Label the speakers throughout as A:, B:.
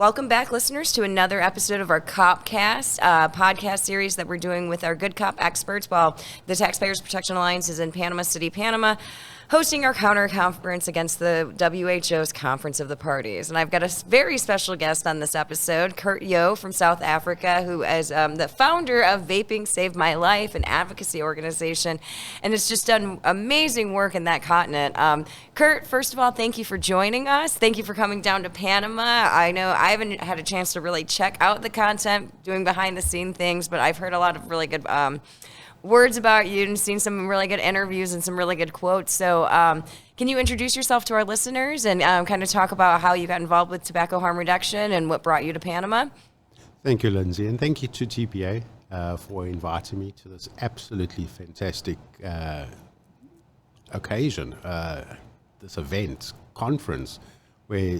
A: Welcome back, listeners, to another episode of our COPCast podcast series that we're doing with our Good Cop experts while the Taxpayers Protection Alliance is in Panama City, Panama, hosting our counter conference against the WHO's Conference of the Parties. And I've got a very special guest on this episode, Kurt Yeo from South Africa, who is the founder of Vaping Saved My Life, an advocacy organization, and has just done amazing work in that continent. Kurt, first of all, thank you for joining us. Thank you for coming down to Panama. I know I haven't had a chance to really check out the content, doing behind-the-scene things, but I've heard a lot of really good words about you and seen some really good interviews and some really good quotes. So can you introduce yourself to our listeners and kind of talk about how you got involved with tobacco harm reduction and what brought you to Panama?
B: Thank you, Lindsay, and thank you to TPA for inviting me to this absolutely fantastic occasion, this event, conference, where,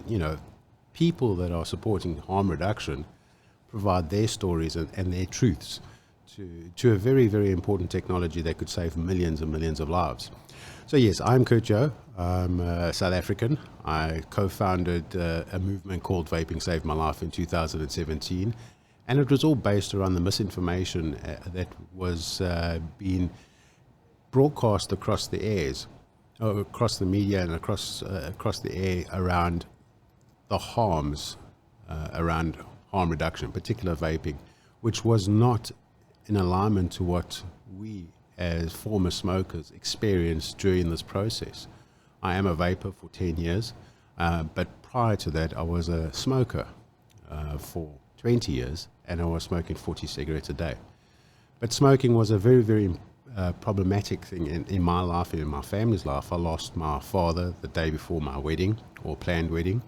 B: people that are supporting harm reduction provide their stories and their truths to a very, very important technology that could save millions and millions of lives. So yes, I'm Kurt Yeo. I'm South African. I co-founded a movement called Vaping Saved My Life in 2017, and it was all based around the misinformation that was being broadcast across the airs, across the media and across the air around the harms around harm reduction, in particular vaping, which was not in alignment to what we as former smokers experienced during this process. I am a vapor for 10 years, but prior to that I was a smoker for 20 years, and I was smoking 40 cigarettes a day. But smoking was a very, very problematic thing in my life and in my family's life. I lost my father the day before my wedding, or planned wedding,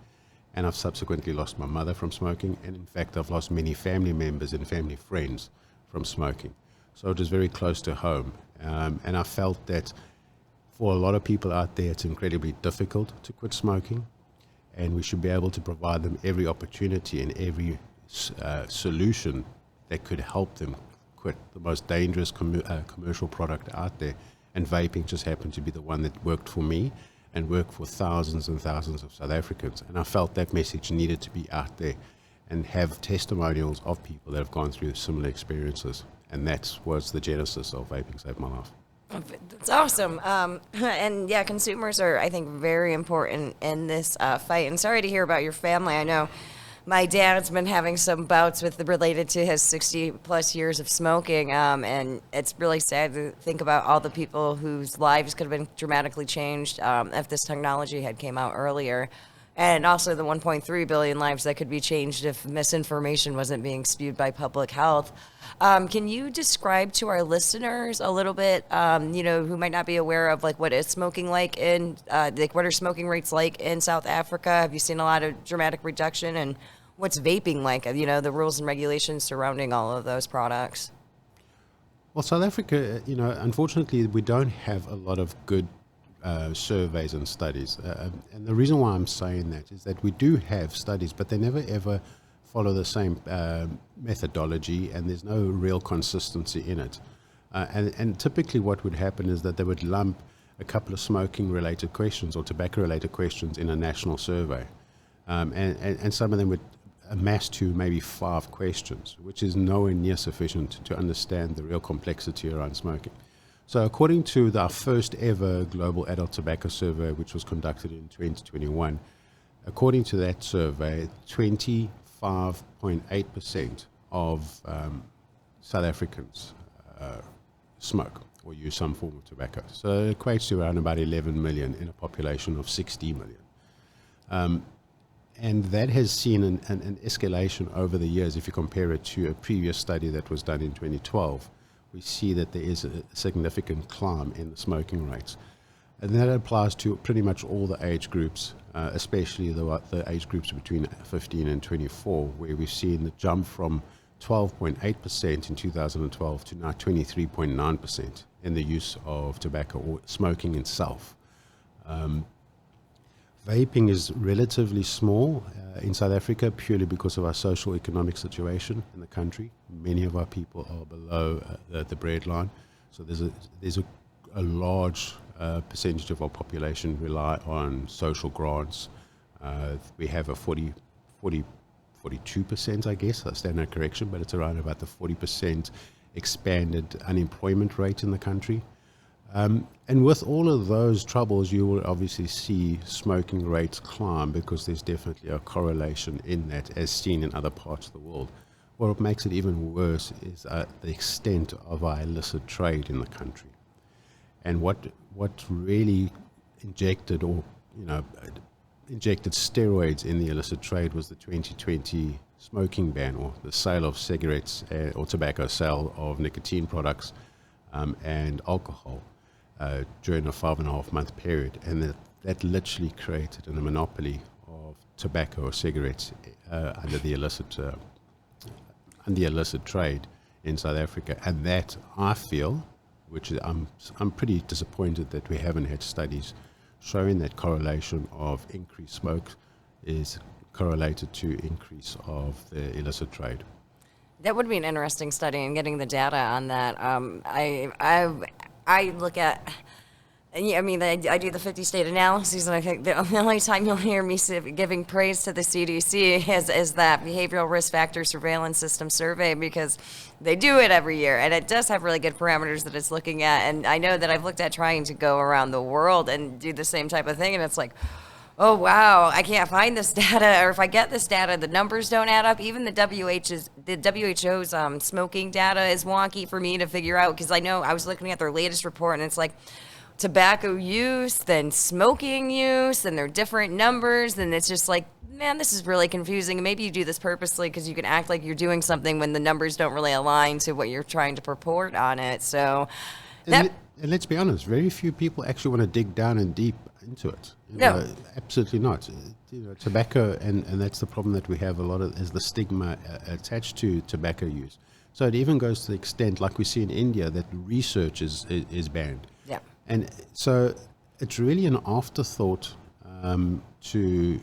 B: and I've subsequently lost my mother from smoking, and in fact I've lost many family members and family friends from smoking. So it was very close to home, and I felt that for a lot of people out there it's incredibly difficult to quit smoking, and we should be able to provide them every opportunity and every solution that could help them quit the most dangerous commercial product out there. And vaping just happened to be the one that worked for me and worked for thousands and thousands of South Africans, and I felt that message needed to be out there and have testimonials of people that have gone through similar experiences. And that was the genesis of Vaping Saved My Life.
A: That's awesome. And yeah, consumers are, I think, very important in this fight. And sorry to hear about your family. I know my dad's been having some bouts related to his 60 plus years of smoking. And it's really sad to think about all the people whose lives could have been dramatically changed if this technology had came out earlier. And also the 1.3 billion lives that could be changed if misinformation wasn't being spewed by public health. Can you describe to our listeners a little bit, who might not be aware of what is smoking like in, what are smoking rates like in South Africa? Have you seen a lot of dramatic reduction? And what's vaping like, the rules and regulations surrounding all of those products?
B: Well, South Africa, unfortunately, we don't have a lot of good surveys and studies. And the reason why I'm saying that is that we do have studies, but they never ever follow the same methodology, and there's no real consistency in it. And typically what would happen is that they would lump a couple of smoking-related questions or tobacco-related questions in a national survey. And some of them would amass to maybe 5 questions, which is nowhere near sufficient to understand the real complexity around smoking. So according to our first ever global adult tobacco survey, which was conducted in 2021, according to that survey, 25.8% of South Africans smoke or use some form of tobacco. So it equates to around about 11 million in a population of 60 million. And that has seen an escalation over the years. If you compare it to a previous study that was done in 2012, we see that there is a significant climb in the smoking rates. And that applies to pretty much all the age groups, especially the age groups between 15 and 24, where we've seen the jump from 12.8% in 2012 to now 23.9% in the use of tobacco or smoking itself. Vaping is relatively small in South Africa purely because of our social economic situation in the country. Many of our people are below the breadline, so there's a large percentage of our population rely on social grants. We have a 45% 42%, I guess. I stand on correction, but it's around about the 40% expanded unemployment rate in the country. And with all of those troubles, you will obviously see smoking rates climb, because there's definitely a correlation in that, as seen in other parts of the world. What makes it even worse is the extent of our illicit trade in the country. And what really injected steroids in the illicit trade was the 2020 smoking ban, or the sale of cigarettes or tobacco, sale of nicotine products and alcohol during a 5.5-month period. And that literally created a monopoly of tobacco or cigarettes under the illicit trade in South Africa. And that, I feel, which I'm pretty disappointed that we haven't had studies showing that correlation of increased smoke is correlated to increase of the illicit trade.
A: That would be an interesting study, and getting the data on that. I look at, I mean, I do the 50-state analyses, and I think the only time you'll hear me giving praise to the CDC is that behavioral risk factor surveillance system survey, because they do it every year, and it does have really good parameters that it's looking at. And I know that I've looked at trying to go around the world and do the same type of thing, and it's like, oh, wow, I can't find this data, or if I get this data, the numbers don't add up. Even the WHO's smoking data is wonky for me to figure out, because I know I was looking at their latest report, and it's like tobacco use, then smoking use, and they're different numbers, and it's just like, man, this is really confusing. And maybe you do this purposely because you can act like you're doing something when the numbers don't really align to what you're trying to purport on it. So
B: and let's be honest, very few people actually want to dig down and deep into it.
A: No.
B: Absolutely not. Tobacco, and that's the problem that we have a lot of, is the stigma attached to tobacco use. So it even goes to the extent, like we see in India, that research is banned.
A: Yeah.
B: And so it's really an afterthought to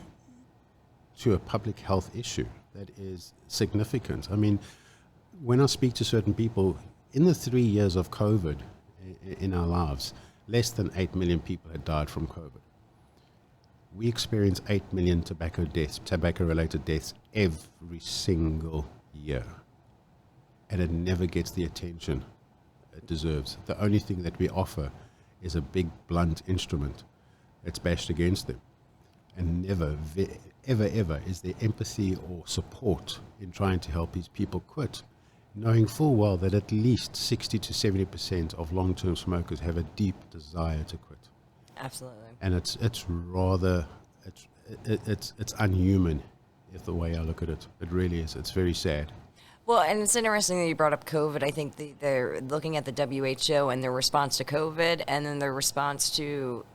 B: a public health issue that is significant. I mean, when I speak to certain people, in the 3 years of COVID in our lives, less than 8 million people had died from COVID. We experience 8 million tobacco-related deaths every single year. And it never gets the attention it deserves. The only thing that we offer is a big, blunt instrument that's bashed against them. And never, ever is there empathy or support in trying to help these people quit, knowing full well that at least 60 to 70% of long-term smokers have a deep desire to quit.
A: Absolutely.
B: And it's unhuman, if the way I look at it. It really is. It's very sad.
A: Well, and it's interesting that you brought up COVID. I think they're looking at the WHO and their response to COVID, and then their response to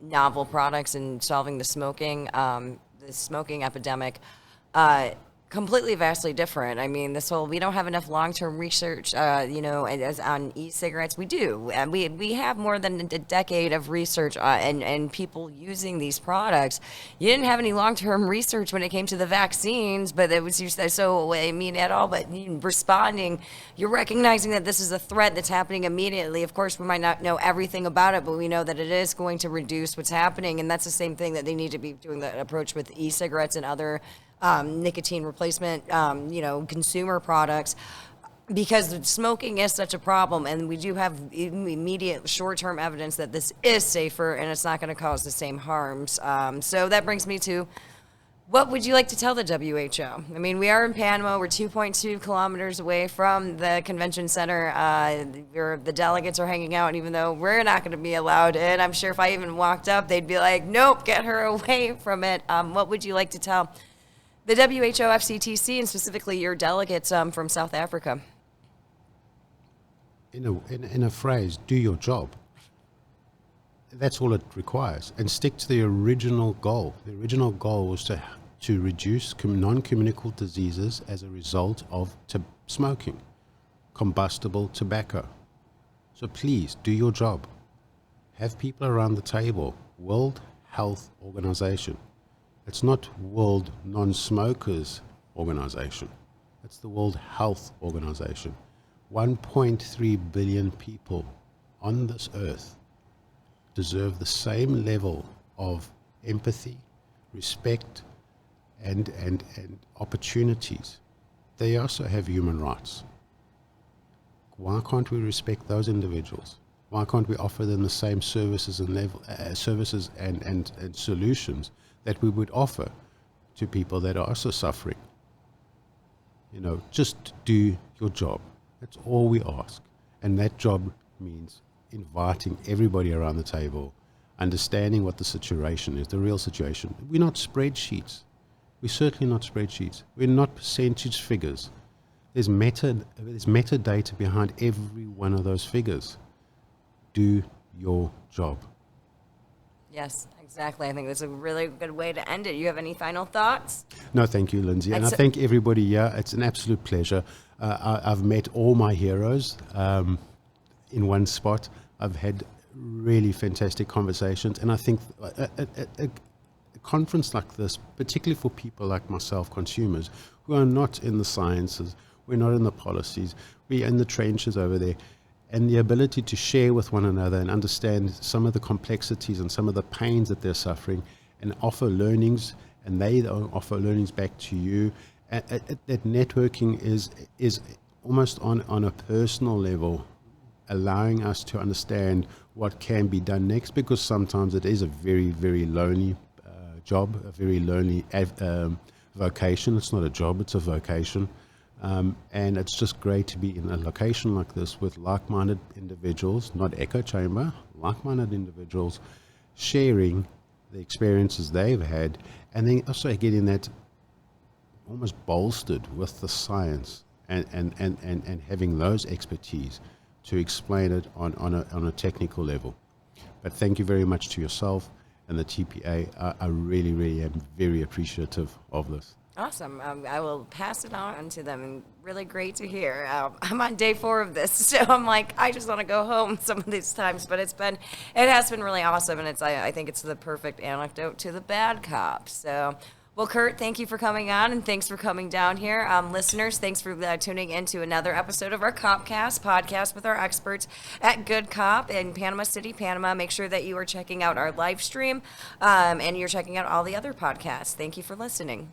A: novel products and solving the smoking epidemic. Completely vastly different. I mean, we don't have enough long-term research, as on e-cigarettes. We do. And we have more than a decade of research and people using these products. You didn't have any long-term research when it came to the vaccines, but it was responding, you're recognizing that this is a threat that's happening immediately. Of course, we might not know everything about it, but we know that it is going to reduce what's happening, and that's the same thing that they need to be doing, the approach with e-cigarettes and other nicotine replacement, consumer products, because smoking is such a problem, and we do have immediate short-term evidence that this is safer and it's not going to cause the same harms. So that brings me to, what would you like to tell the WHO? I mean, we are in Panama. We're 2.2 kilometers away from the convention center. The delegates are hanging out, and even though we're not going to be allowed in, I'm sure if I even walked up, they'd be like, nope, get her away from it. What would you like to tell the WHO, FCTC, and specifically your delegates from South Africa?
B: In a phrase, do your job. That's all it requires. And stick to the original goal. The original goal was to reduce non-communicable diseases as a result of smoking, combustible tobacco. So please, do your job. Have people around the table. World Health Organization. It's not World Non-Smokers Organization. It's the World Health Organization. 1.3 billion people on this earth deserve the same level of empathy, respect, and opportunities, they also have human rights. Why can't we respect those individuals? Why can't we offer them the same services and solutions that we would offer to people that are also suffering? Just do your job. That's all we ask. And that job means inviting everybody around the table, understanding what the situation is, the real situation. We're not spreadsheets. We're certainly not spreadsheets. We're not percentage figures. There's metadata behind every one of those figures. Do your job.
A: Yes, exactly. I think that's a really good way to end it. You have any final thoughts?
B: No, thank you, Lindsay. And I thank everybody here. It's an absolute pleasure. I've met all my heroes in one spot. I've had really fantastic conversations. And I think a conference like this, particularly for people like myself, consumers, who are not in the sciences, we're not in the policies, we're in the trenches over there, and the ability to share with one another and understand some of the complexities and some of the pains that they're suffering and offer learnings, and they offer learnings back to you. That networking is almost on a personal level, allowing us to understand what can be done next, because sometimes it is a very, very lonely job, a very lonely vocation. It's not a job, it's a vocation. And it's just great to be in a location like this with like-minded individuals, not echo chamber, like-minded individuals sharing the experiences they've had, and then also getting that almost bolstered with the science and having those expertise to explain it on a technical level. But thank you very much to yourself and the TPA. I really, really am very appreciative of this.
A: Awesome. I will pass it on to them, and really great to hear. I'm on day 4 of this, so I'm like, I just want to go home some of these times, but it has been really awesome, and I think it's the perfect anecdote to the bad cop. So, well, Kurt, thank you for coming on, and thanks for coming down here. Listeners, thanks for tuning into another episode of our COPCast podcast with our experts at Good Cop in Panama City, Panama. Make sure that you are checking out our live stream, and you're checking out all the other podcasts. Thank you for listening.